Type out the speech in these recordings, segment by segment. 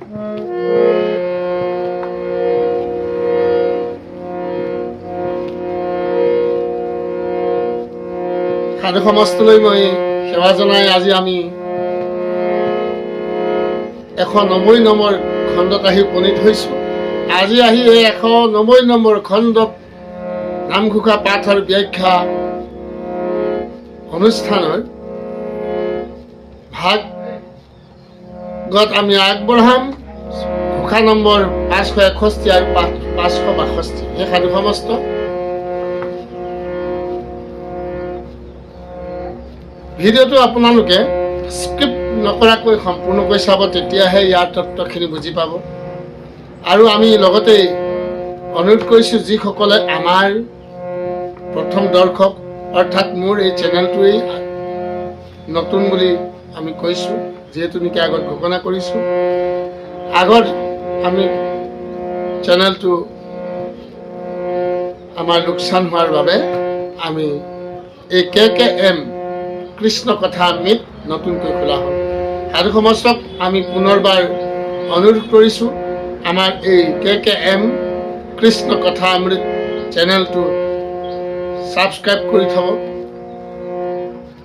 সাধু সমাজলৈ মই সেৱা জনাই আজি আমি 190 নম্বৰ খণ্ডত আহি উপনীত হৈছোঁ। আজি আহি এই 190 নম্বৰ খণ্ডত নামঘোষা পাঠৰ ব্যাখ্যা অনুষ্ঠানৰ ভাগত আমি আগবঢ়াম ঘোষা নম্বৰ 561 আৰু 562। এই সাধু সমস্ত ভিডিঅ'টো আপোনালোকে স্ক্ৰিপ্ট নকৰাকৈ সম্পূৰ্ণকৈ চাব, তেতিয়াহে ইয়াৰ তত্ত্বখিনি বুজি পাব। আৰু আমি লগতে অনুৰোধ কৰিছোঁ যিসকলে আমাৰ প্ৰথম দৰ্শক অৰ্থাৎ মোৰ এই চেনেলটোৱেই নতুন বুলি আমি কৈছোঁ, যিহেতু নেকি আগত ঘোষণা কৰিছোঁ। আগত আমি চেনেলটো আমাৰ লোকচান হোৱাৰ বাবে আমি এই KKM কৃষ্ণ কথা অমৃত নতুনকৈ খোলা হ'ল। সাধু সমাজক আমি পুনৰবাৰ অনুৰোধ কৰিছোঁ আমাৰ এই KKM কৃষ্ণ কথা অমৃত চেনেলটো ছাবস্ক্ৰাইব কৰি থ'ব।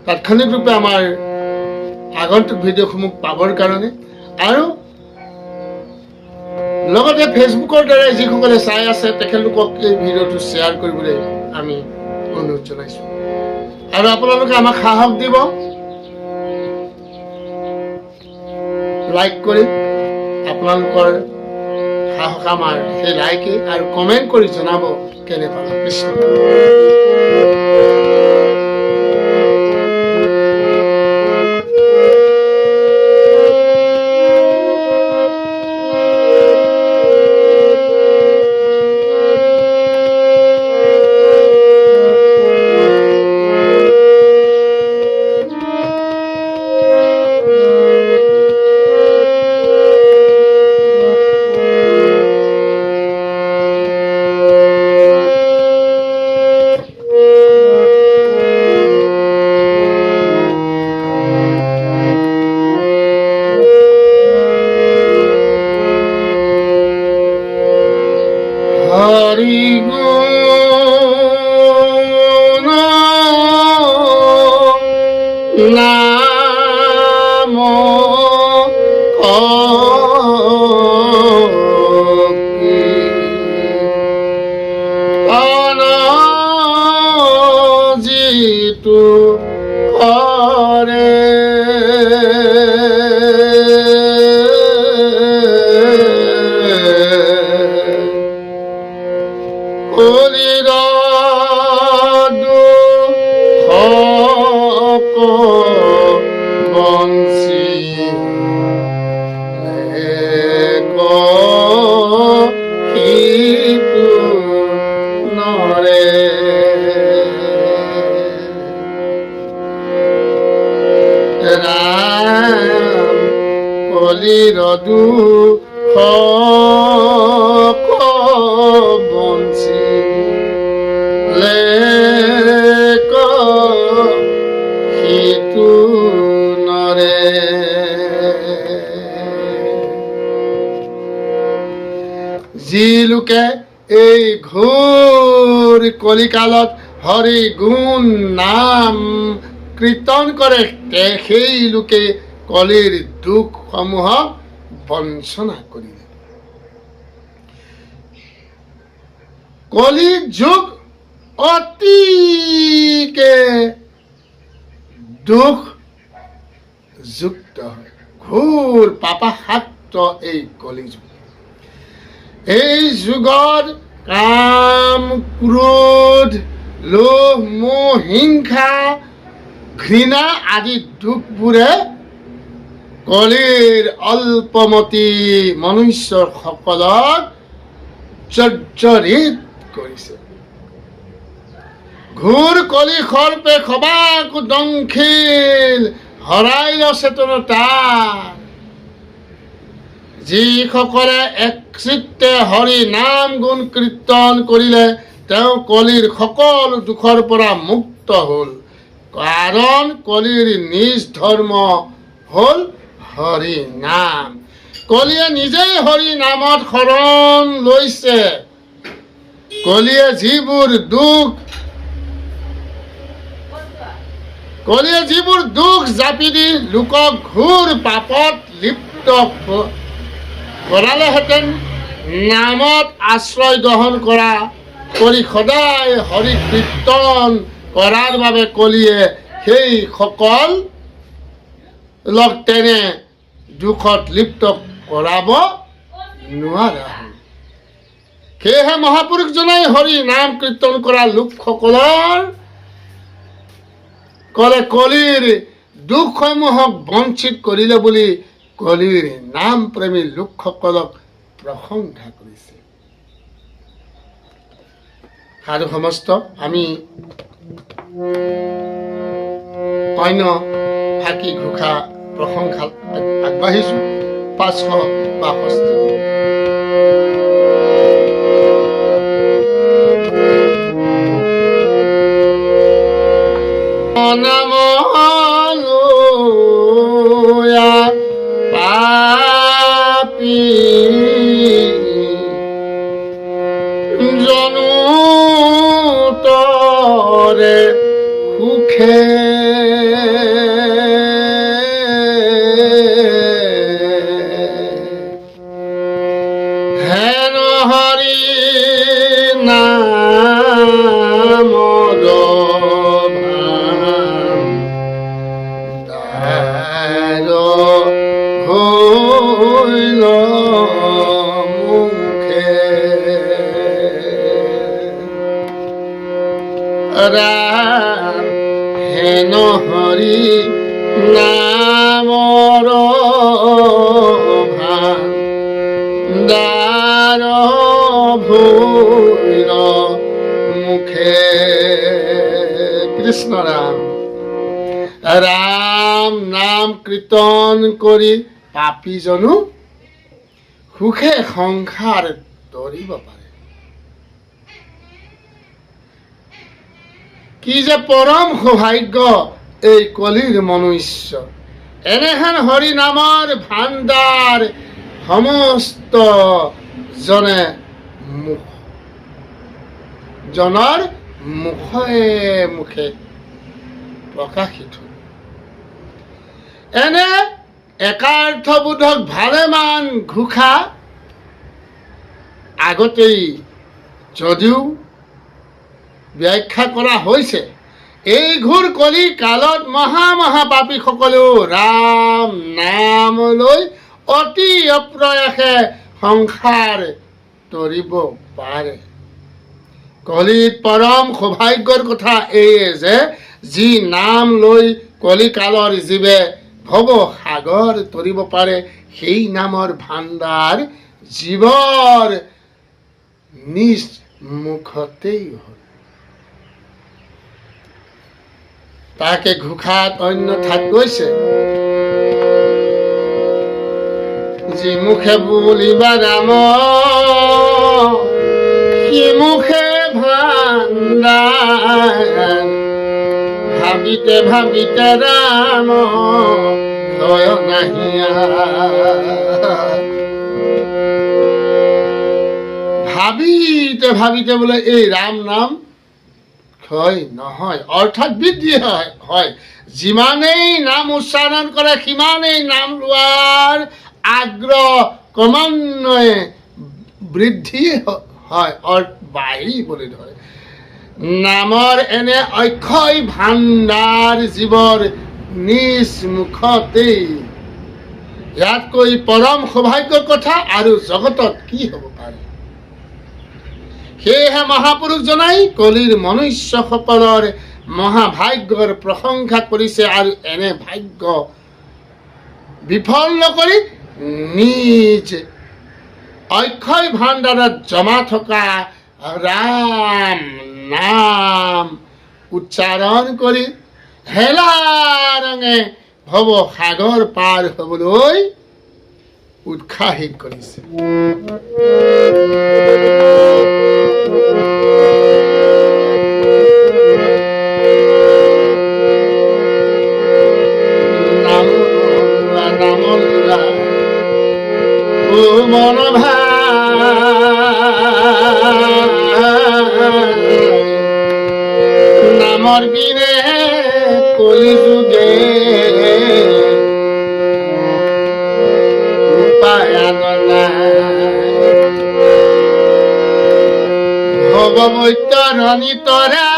তাৎক্ষণিকৰূপে আমাৰ আগন্তুক ভিডিঅ'সমূহ পাবৰ কাৰণে, আৰু লগতে ফেচবুকৰ দ্বাৰা যিসকলে চাই আছে তেখেতলোকক এই ভিডিঅ'টো শ্বেয়াৰ কৰিবলৈ আমি অনুৰোধ জনাইছোঁ। আৰু আপোনালোকে আমাক সাহস দিব, লাইক কৰি আপোনালোকৰ সাহস আমাৰ সেই লাইকে আৰু কমেণ্ট কৰি জনাব কেনে পালে কৃষ্ণ। হৰি গুণ নাম জিতু কৰে কলিৰদু বঞ্চি সিটো নৰে। যি লোকে এই ঘোৰ কলিকালত হৰি গুণ নাম কীৰ্তন কৰে সেই লোকে কলিৰ দুখসমূহ বঞ্চনা কৰিলে। কলি যুগ অতিকে দুখ যুক্ত হয়, ঘোৰ পাপাসাক্ত এই কলি যুগ। এই যুগত কাম ক্ৰোধ লোভ মোহ হিংসা ঘৃণা আদি দুখবোৰে কলিৰ অল্পমতি মনুষ্যসকলক জৰ্জৰিত কৰিছে। ঘোৰ কলি সৰ্পে সবাকো দংশিল হৰাইল চেতনতা। যিসকলে একচিত্তে হৰি নাম গুণ কীৰ্তন কৰিলে তেওঁ কলিৰ সকলো দুখৰ পৰা মুক্ত হ'ল, কাৰণ কলিৰ নিজ ধৰ্ম হ'ল হৰি নাম। কলিয়ে নিজেই হৰি নামত শৰণ লৈছে। কলিয়ে যিবোৰ দুখ জাপি দি লোকক ঘোৰ পাপত লিপ্ত কৰালেহেঁতেন, নামত আশ্ৰয় গ্ৰহণ কৰি সদায় হৰি কীৰ্তন কৰাৰ বাবে কলিয়ে সেই সকলক তেনে দুখত লিপ্ত কৰাব নোৱাৰা। সেয়েহে মহাপুৰুষজনাই হৰি নাম কীৰ্তন কৰা লোকসকলৰ কলিৰ দুখসমূহক বঞ্চিত কৰিলে বুলি কলিৰ নাম প্ৰেমী লোকসকলক প্ৰশংসা কৰিছে। সাধু সমস্ত আমি অন্য ফাঁকি ঘোষা প্ৰশংসা আগবাঢ়িছো। 562 নাময়া পাপী জনু তৰে সুখে হেন হৰি নামদ ৰাম হেন হৰি নামৰ ভাণ্ডাৰ ভৈৰ মুখে। কৃষ্ণ ৰাম। ৰাম নাম কীৰ্তন কৰি পাপীজনো সুখে সংসাৰ তৰিব পাৰে। কি যে পৰম সৌভাগ্য এই কলিৰ মনুষ্য। এনেহেন হৰি নামৰ ভাণ্ডাৰ সমস্ত জনৰ মুখে মুখে প্ৰকাশিত। এনে একাৰ্থবোধক ভালেমান ঘোষা আগতেই যদিও ব্যাখ্যা কৰা হৈছে, এই ঘোৰ কলি কালত মহাপাপীসকলেও ৰাম নাম লৈ অতি অপ্ৰয়াসে সংসাৰ তৰিব পাৰে। কলিত পৰম সৌভাগ্যৰ কথা এইয়ে যে যি নাম লৈ কলিকালৰ জীৱে ভৱ সাগৰ তৰিব পাৰে, সেই নামৰ ভাণ্ডাৰ জীৱৰ নিজ মুখতেই হ'ল। তাকে ঘোষাত অন্য ঠাইত গৈছে, যি মুখে বুলিবা ৰাম সি মুখে ভাণ্ডাৰ, ভাবিতে ভাবিতে ৰাম ভয় নাহিয়া। ভাবিতে ভাবিতে বোলে এই ৰাম নাম ক্ষয় নহয়, অৰ্থাৎ বৃদ্ধি হয়। যিমানেই নাম উচ্চাৰণ কৰে সিমানেই নাম লোৱাৰ আগ্ৰহ ক্ৰমান্বয়ে বৃদ্ধি হয়, বাঢ়িবলৈ ধৰে। নামৰ এনে অক্ষয় ভাণ্ডাৰ জীৱৰ নিজ মুখতেই। ইয়াতকৈ পৰম সৌভাগ্যৰ কথা আৰু জগতত কি হ'ব পাৰে। সেয়েহে মহাপুৰুষজনাই কলিৰ মনুষ্যসকলৰ মহাভাগ্যৰ প্ৰশংসা কৰিছে আৰু এনে ভাগ্য বিফল নকৰি নিজ অক্ষয় ভাণ্ডাৰত জমা থকা ৰাম নাম উচ্চাৰণ কৰি হেলা ৰঙে ভৱ সাগৰ পাৰ হ'বলৈ উৎসাহিত কৰিছে। নামৰ ও মন ভাই নামৰ বিনে কলি যুগে উপায়ান নাই ভগবৈতৰণী তৰা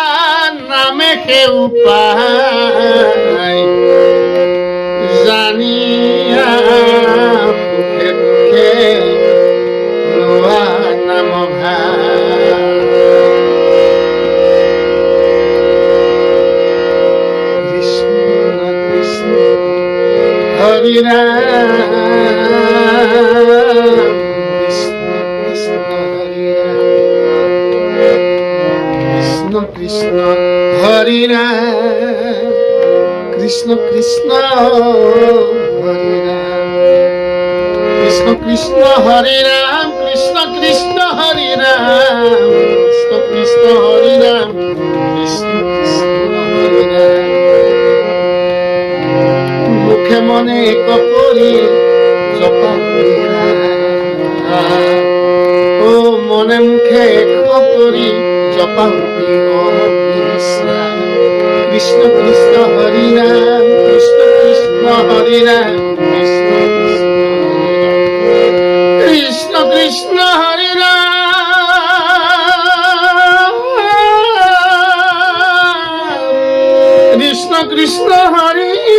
নামে সে উপায় জানিয়া সুখে দুখে লোৱা নাম ভাই কৃষ্ণ কৃষ্ণ হৰি ৰাম কৃষ্ণ কৃষ্ণ হৰি রাম কৃষ্ণ কৃষ্ণ হরি রাম কৃষ্ণ কৃষ্ণ হরি রাম কৃষ্ণ কৃষ্ণ হরি রাম কৃষ্ণ কৃষ্ণ হরি রাম কৃষ্ণ কৃষ্ণ হরি রাম কৃষ্ণ কৃষ্ণ হরি রাম মুখে মনে এক কৰি জপা হৰি ৰাম ও মনে মুখে এক কৰি জপা হৰি কৃষ্ণ কৃষ্ণ হরি রাম কৃষ্ণ কৃষ্ণ হরি রাম কৃষ্ণ কৃষ্ণ হরি রাম কৃষ্ণ কৃষ্ণ হরি রাম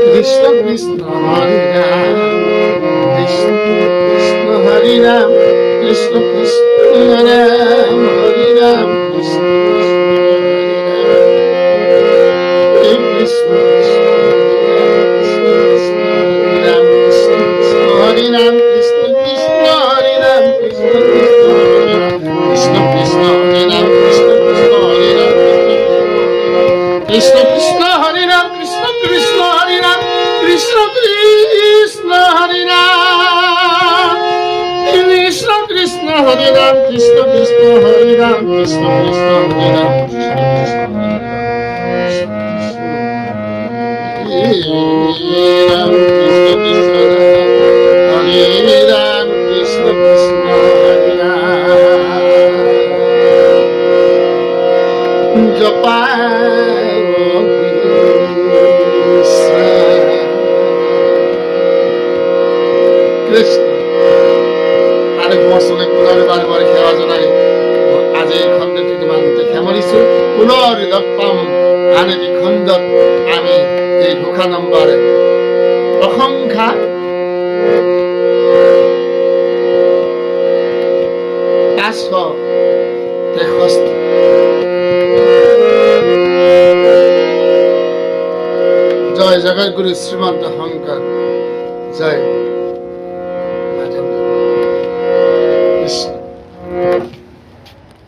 কৃষ্ণ কৃষ্ণ হরি রাম কৃষ্ণ কৃষ্ণ হরি রাম কৃষ্ণ কৃষ্ণ রাম হরি রাম কৃষ্ণ কৃষ্ণ হরি রাম কৃষ্ণ কৃষ্ণ হরি রাম কৃষ্ণ কৃষ্ণ হরি রাম কৃষ্ণ কৃষ্ণ কৃষ্ণ হরি রাম কৃষ্ণ কৃষ্ণ হরি রাম কৃষ্ণ কৃষ্ণ হরি রাম কৃষ্ণ কৃষ্ণ হরি রাম কৃষ্ণ কৃষ্ণ হরি রাম কৃষ্ণ কৃষ্ণ হরি রাম রাম কৃষ্ণ কৃষ্ণ হরি রাম জপা কৃষ্ণ আরে মচনে পুনৰ বাৰে বাৰে সেৱা জনাই আজি এই খণ্ডটি তোমালোকে সামৰিছো পুনৰ লগ পাম আন এটি খণ্ডত আমি এই ঘোষা নম্বৰ প্ৰশংসা পাঁচশ 63 জয় জগৎগুৰু শ্ৰীমন্ত শংকৰ জয়